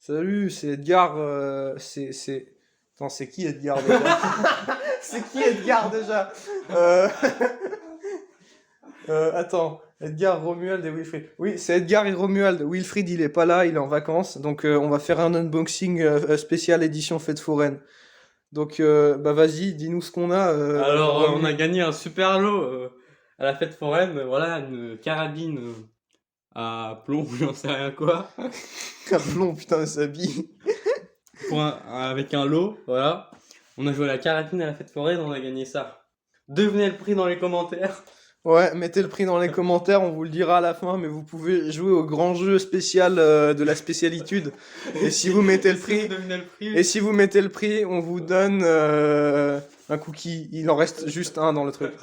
Salut, c'est Edgar. Attends, c'est qui Edgar déjà? C'est qui Edgar déjà? Euh, attends, Edgar, Romuald et Wilfried. Oui, c'est Edgar et Romuald. Wilfried, il est pas là, il est en vacances. Donc, on va faire un unboxing spécial édition fête foraine. Donc, bah vas-y, dis-nous ce qu'on a. Alors, on a Romu. gagné un super lot à la fête foraine. Voilà, une carabine à plomb, j'en sais rien quoi, Carlon, putain, sa vie. avec un lot. Voilà. On a joué à la carabine à la fête foraine, on a gagné ça. Devinez le prix dans les commentaires. Ouais, mettez le prix dans les commentaires, on vous le dira à la fin, mais vous pouvez jouer au grand jeu spécial de la spécialitude. Et si vous mettez le Si vous prix, devinez le prix, et si vous mettez le prix, on vous donne un cookie. Il en reste juste un dans le truc.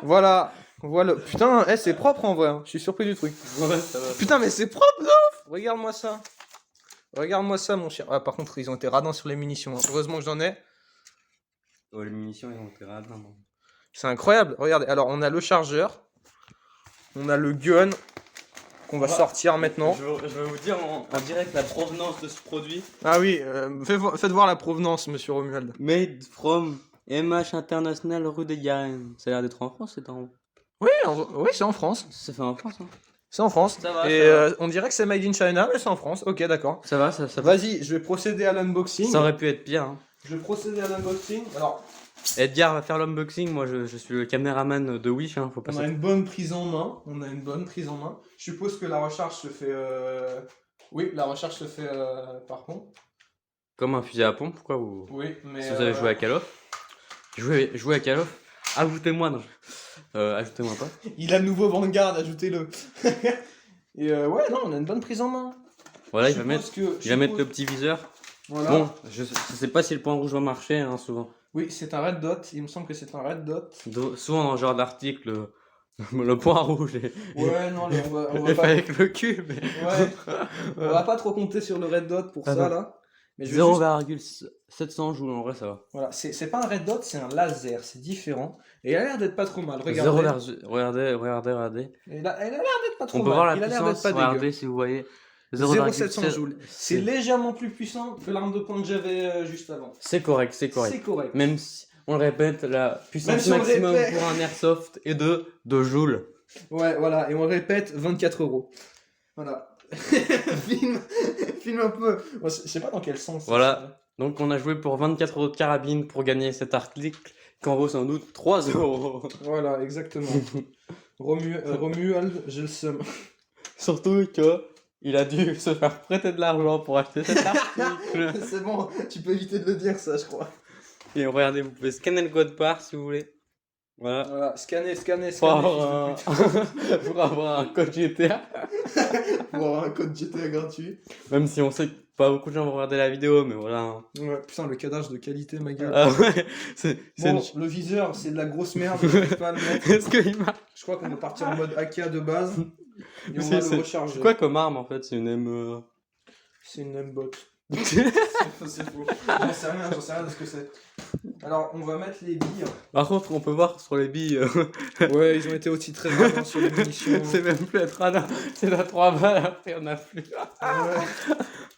Voilà, voilà. Putain, c'est propre en vrai. Hein. Je suis surpris du truc. ouais, ça va. Putain, mais c'est propre de ouf. Regarde-moi ça. Regarde-moi ça, mon cher. Ah, par contre, ils ont été radins sur les munitions. Hein. Heureusement que j'en ai. Oh, les munitions, ils ont été radins. Non. C'est incroyable. Regardez. Alors, on a le chargeur, on a le gun qu'on va sortir maintenant. Je vais vous dire en direct la provenance de ce produit. Ah oui, faites voir la provenance, monsieur Romuald. Made from MH International rue des Garennes. Ça a l'air d'être en France, c'est en... Oui, oui, c'est en France. C'est fait en France, hein. C'est en France. Ça va, Et ça va. on dirait que c'est made in China, mais c'est en France. Ok, d'accord. Ça va, ça va. Vas-y, je vais procéder à l'unboxing. Ça aurait pu être pire, hein. Je vais procéder à l'unboxing. Alors, Edgar va faire l'unboxing, moi je suis le caméraman de Wish, hein, faut pas on a une bonne prise en main. On a une bonne prise en main. Je suppose que la recharge se fait. Oui, la recharge se fait par contre. Comme un fusil à pompe, quoi, ou... Oui, mais. Si vous avez joué à Call of. Joué à Call of. Ajoutez-moi, non. Ajoutez-moi pas. Il a le nouveau Vanguard, ajoutez-le. Et ouais, non, on a une bonne prise en main. Voilà, il Je va mettre, suppose que- il va mettre le petit viseur. Voilà. Bon, je sais pas si le point rouge va marcher, hein, souvent. Oui, c'est un red dot. Il me semble que c'est un red dot. Souvent dans ce genre d'article, le point rouge est, Ouais, non, on va est fait pas. avec le cul, mais... Ouais, on va pas trop compter sur le red dot pour Ah ça non. là. Mais je veux juste... 0,700 joules, en vrai, ça va. Voilà, c'est pas un red dot, c'est un laser, c'est différent. Et il a l'air d'être pas trop mal. Regardez. Regardez. Et il a l'air d'être pas trop On peut mal. voir la Il a l'air d'être puissance, pas dégueu. regardez si vous voyez. 0,700 joules. C'est C'est légèrement plus puissant que l'arme de poing que j'avais juste avant. c'est correct. C'est correct. Même si, on le répète, la Même puissance si on le maximum répète. pour un airsoft est de 2 joules. Ouais, voilà, et on répète 24 euros. Voilà. filme, filme un peu. Moi, je sais pas dans quel sens. Voilà. Donc on a joué pour 24 euros de carabine pour gagner cet article qui en vaut sans doute 3 euros. Voilà, exactement. Romuald, j'ai le seum. Surtout que il a dû se faire prêter de l'argent pour acheter cet article. C'est bon, tu peux éviter de le dire ça, je crois. Et regardez, vous pouvez scanner le code barre si vous voulez. Voilà. Voilà, scanner. Pour avoir pour avoir un code GTA. Pour avoir un code GTA gratuit. Même si on sait que pas beaucoup de gens vont regarder la vidéo, mais voilà. Hein. Ouais, putain, le cadrage de qualité, ma gueule. Ah ouais, c'est Bon, le viseur, c'est de la grosse merde, je vais pas le mettre. Est-ce qu'il marche? Je crois qu'on va partir en mode AK de base. Et on C'est- va c'est- le recharger. C'est quoi comme arme en fait? C'est une M. C'est une aimbot. C'est faux. J'en sais rien de ce que c'est. Alors, on va mettre les billes. Par contre, on peut voir sur les billes, Ouais, ils ont été aussi très radins sur les munitions. c'est même plus être radin, c'est la 3 balles, après on a plus.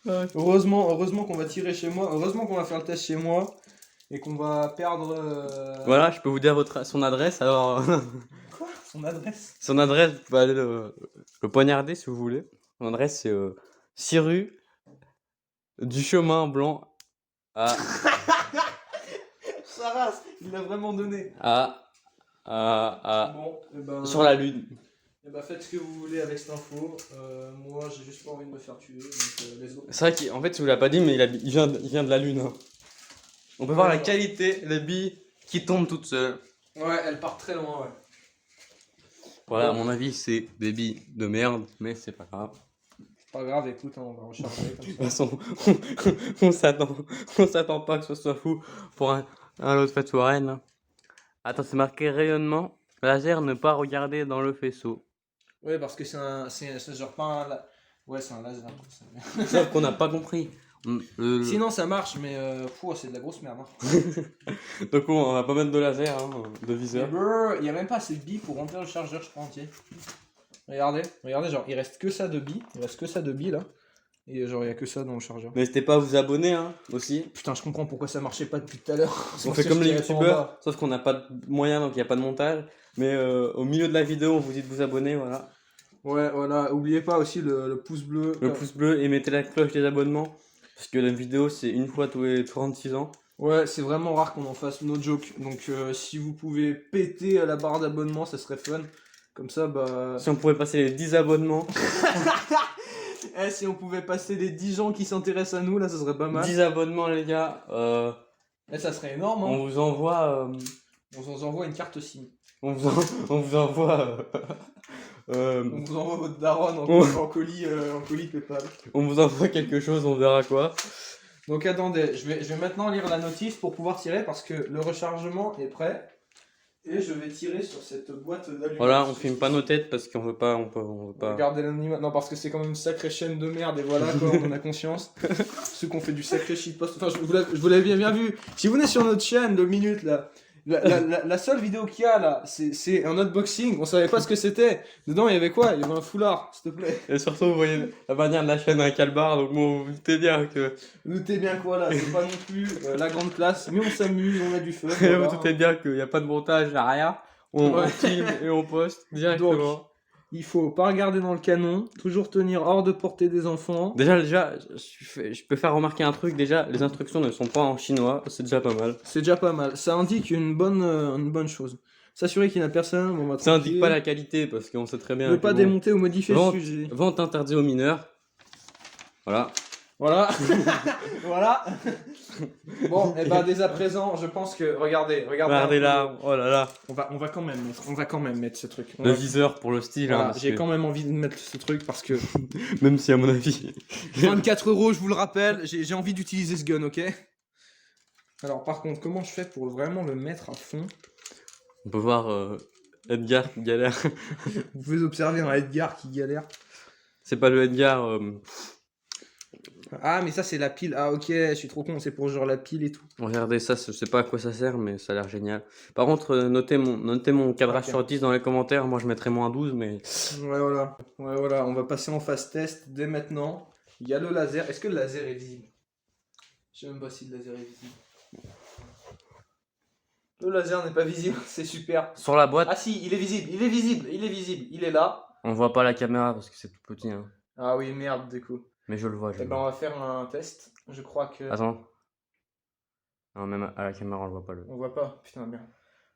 Ouais. Heureusement qu'on va tirer chez moi. Heureusement qu'on va faire le test chez moi. Et qu'on va perdre. Voilà, je peux vous dire son adresse. Alors, Quoi? Son adresse? son adresse, vous pouvez aller le poignarder si vous voulez. Son adresse, c'est 6 rue du Chemin Blanc à. Sa race, il l'a vraiment donné. à Bon, et ben. sur la Lune. Et ben, faites ce que vous voulez avec cette info. Moi, j'ai juste pas envie de me faire tuer. Donc, let's go. C'est vrai qu'en fait, je vous l'ai pas dit, mais il vient de la Lune. Hein. On peut voir la Ouais. qualité des billes qui tombent toutes seules. Ouais, elle part très loin, ouais. Voilà, à Bon. mon avis, c'est des billes de merde, mais c'est pas grave. Pas grave, écoute, hein, on va recharger De toute comme ça. façon, on s'attend pas que ce soit fou pour un lot de fête foraine. Là. Attends, c'est marqué rayonnement. Laser, ne pas regarder dans le faisceau. Ouais, parce que c'est genre pas un. Ouais, c'est un laser. C'est ça qu'on n'a pas compris. Sinon, ça marche, mais c'est de la grosse merde. Hein. Donc on va pas mettre de laser, hein, de viseur. Il y a même pas assez de billes pour remplir le chargeur, je crois, entier. Regardez, genre, il reste que ça de billes. Il reste que ça de billes là. Et genre, il y a que ça dans le chargeur. N'hésitez pas à vous abonner hein, aussi. Putain, je comprends pourquoi ça marchait pas depuis tout à l'heure. C'est On parce fait que comme je les tirais pas en youtubeurs, bas. sauf qu'on n'a pas de moyens donc il n'y a pas de montage. Mais au milieu de la vidéo, on vous dit de vous abonner, voilà. Ouais, voilà. Oubliez pas aussi le pouce bleu. Le pouce bleu et mettez la cloche des abonnements. Parce que la vidéo, c'est une fois tous les 36 ans. Ouais, c'est vraiment rare qu'on en fasse, no joke. Donc, si vous pouvez péter à la barre d'abonnement, ça serait fun. Comme ça, bah. Si on pouvait passer les 10 abonnements, Si on pouvait passer les 10 gens qui s'intéressent à nous, là, ça serait pas mal. 10 abonnements, les gars, Ça serait énorme, hein. on vous envoie. On vous envoie une carte SIM. On vous envoie. On vous envoie votre daronne en colis PayPal. On vous envoie quelque chose, on verra quoi. Donc attendez, je vais maintenant lire la notice pour pouvoir tirer parce que le rechargement est prêt. Et je vais tirer sur cette boîte d'allumettes. Voilà, on filme pas nos têtes parce qu'on veut pas. On veut pas. Regardez l'anonymat. Non, parce que c'est quand même une sacrée chaîne de merde et voilà quoi, on en a conscience. Ceux qui ont fait du sacré shitpost. Enfin, je vous l'avais bien vu. Si vous venez sur notre chaîne, 2 minutes là. La seule vidéo qu'il y a là, c'est un unboxing. On savait pas ce que c'était. Dedans, il y avait quoi? Il y avait un foulard, s'il te plaît. Et surtout, vous voyez la bannière de la chaîne un calbar, donc bon, vous doutez bien que. Notez bien quoi là, c'est pas non plus la grande classe, mais on s'amuse, on a du fun. Vous Voilà. doutez bien qu'il n'y a pas de montage, y a rien. On Ouais. filme et on poste directement. Donc, il faut pas regarder dans le canon, toujours tenir hors de portée des enfants. Déjà, je peux faire remarquer un truc. Déjà, les instructions ne sont pas en chinois, c'est déjà pas mal. C'est déjà pas mal. Ça indique une bonne chose. S'assurer qu'il n'y a personne. Bon, bah, Ça indique tranquille. pas la qualité parce qu'on sait très bien. Ne que pas bon, démonter ou modifier Vente. le sujet. Vente interdite aux mineurs. Voilà. Voilà. Voilà. Bon, et ben dès à présent, je pense que regardez Regardez là, oh là là. On va quand même mettre ce truc. Le viseur pour le style. Voilà, hein, parce j'ai que quand même envie de mettre ce truc parce que même si à mon avis. 24 €, je vous le rappelle, j'ai envie d'utiliser ce gun, ok? Alors par contre, comment je fais pour vraiment le mettre à fond? On peut voir Edgar qui galère. Vous pouvez observer un Edgar qui galère. C'est pas le Edgar. Ah, mais ça c'est la pile. Ah, ok, je suis trop con, c'est pour genre la pile et tout. Regardez ça, je sais pas à quoi ça sert, mais ça a l'air génial. Par contre, notez mon cadrage Ok. sur 10 dans les commentaires. Moi, je mettrais moins 12, mais. Ouais, voilà, on va passer en phase test dès maintenant. Il y a le laser. Est-ce que le laser est visible? Je sais même pas si le laser est visible. Le laser n'est pas visible, c'est super. Sur la boîte, Ah si, il est visible, il est là. on voit pas la caméra parce que c'est tout petit, hein. Ah oui, merde, du coup. Mais je le vois. Eh ben, on va faire un test. Je crois que... Attends. Non, même à la caméra, on le voit pas. On voit pas. Putain, merde.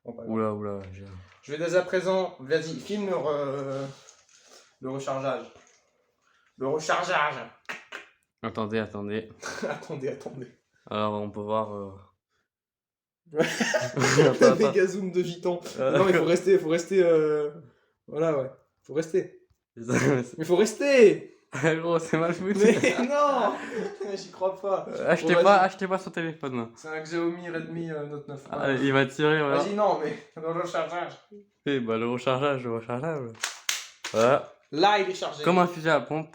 Bon, pas grave. Oula. Je vais dès à présent... Vas-y, filme le rechargeage. Le rechargeage. Attendez. Attendez. Alors, on peut voir. Ouais. Attends. Méga zoom de gitan. Non, il faut rester... Voilà, ouais. Faut rester. Mais faut rester. Gros, c'est mal foutu. Mais non. J'y crois pas. Achetez Bon, pas, vas-y. achetez pas son téléphone. C'est un Xiaomi Redmi Note 9. Voilà. Allez, il va tirer, voilà. Vas-y, non, mais dans le rechargeage. Et bah, le rechargeage. Voilà. Là, il est chargé. Comme un fusil à pompe.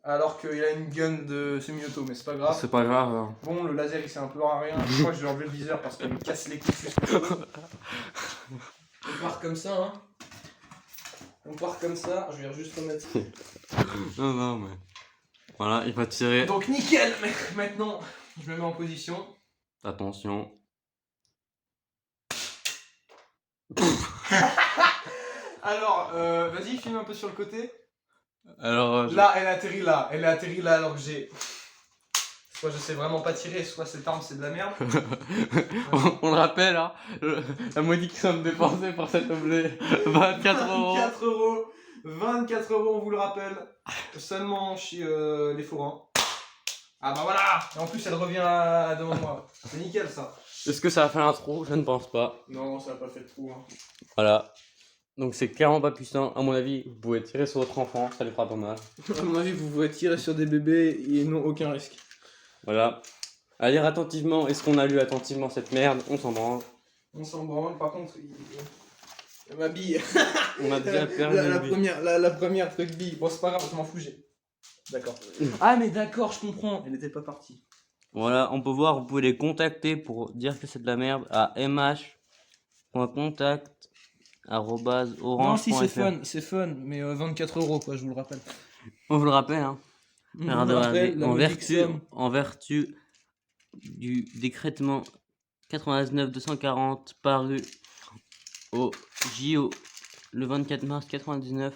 Alors qu'il a une gun de semi-auto, mais c'est pas grave. C'est pas grave. Hein. Bon, le laser il sert un peu à rien. Je crois que je vais enlever le viseur parce qu'il me casse les couilles. On part comme ça, hein. On part comme ça. Je vais juste remettre. Non, mais. Voilà, il va tirer. Donc, nickel. Mais maintenant, je me mets en position. Attention. Alors, vas-y, filme un peu sur le côté. Alors, Là, elle atterrit là. Elle est atterrie là alors que j'ai. Soit je sais vraiment pas tirer, soit cette arme c'est de la merde. on le rappelle, hein, la modique somme dépensée pour cet objet, 24 €. 24 €. 24 €, on vous le rappelle. Seulement chez les forains. Ah bah voilà. Et en plus, elle revient devant moi. C'est nickel ça. Est-ce que ça a fait un trou? Je ne pense pas. Non, ça a pas fait de trou. Hein. Voilà. Donc c'est clairement pas puissant. À mon avis, vous pouvez tirer sur votre enfant, ça lui fera pas mal. À mon avis, vous pouvez tirer sur des bébés et non aucun risque. Voilà. À lire attentivement. Est-ce qu'on a lu attentivement cette merde? On s'en branle. On s'en branle. Par contre, ma bille. On a déjà perdu. la première truc bille. Bon, c'est pas grave, je m'en fous, j'ai. D'accord. Ah, mais d'accord, je comprends. Elle n'était pas partie. Voilà, on peut voir, vous pouvez les contacter pour dire que c'est de la merde à mh.contact@orange.fr. Non, si, c'est fun, mais 24 € quoi, je vous le rappelle. On vous le rappelle, hein. Après, la modique somme. en vertu du décrétement 99-240 paru au JO le 24 mars 99,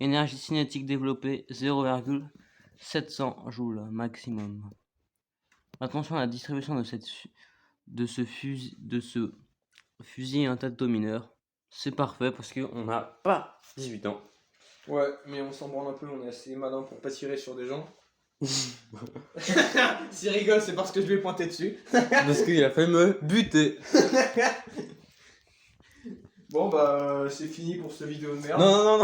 énergie cinétique développée 0,700 joules maximum. Attention à la distribution de ce fusil et un tas de taux mineurs. C'est parfait parce qu'on n'a pas 18 ans. Ouais, mais on s'en branle un peu, on est assez malin pour pas tirer sur des gens. S'il rigole, c'est parce que je lui ai pointé dessus. Parce qu'il a fait me buter. Bon, bah, c'est fini pour cette vidéo de merde. Non.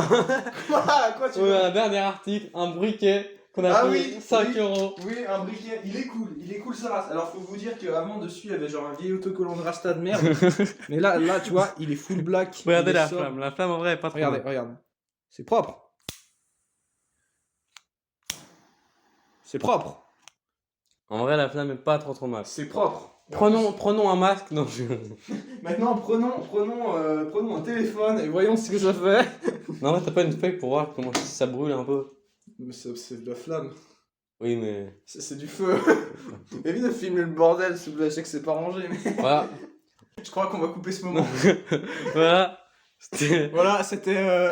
Quoi, tu On veux a un dernier article, un briquet qu'on a payé 5 euros. Oui, un briquet, il est cool sa race. Alors faut vous dire qu'avant dessus il y avait genre un vieil autocollant de Rasta de merde. Mais là tu vois, il est full black. Regardez il est la sobre. flamme en vrai est pas trop Regardez, mal. regarde. C'est propre. C'est propre. En vrai la flamme est pas trop mal. C'est propre. Prenons un masque. Non, Maintenant prenons un téléphone et voyons ce que ça fait. Non, t'as pas une feuille pour voir comment ça brûle un peu. Mais c'est de la flamme. Oui, mais... C'est du feu. Évite de filmer le bordel, s'il vous plaît, je sais que c'est pas rangé, mais... Voilà. Je crois qu'on va couper ce moment. Voilà. C'était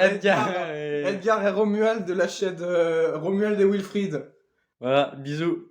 Edgar Edgar et Romuald de la chaîne Romuald et Wilfried. Voilà, bisous.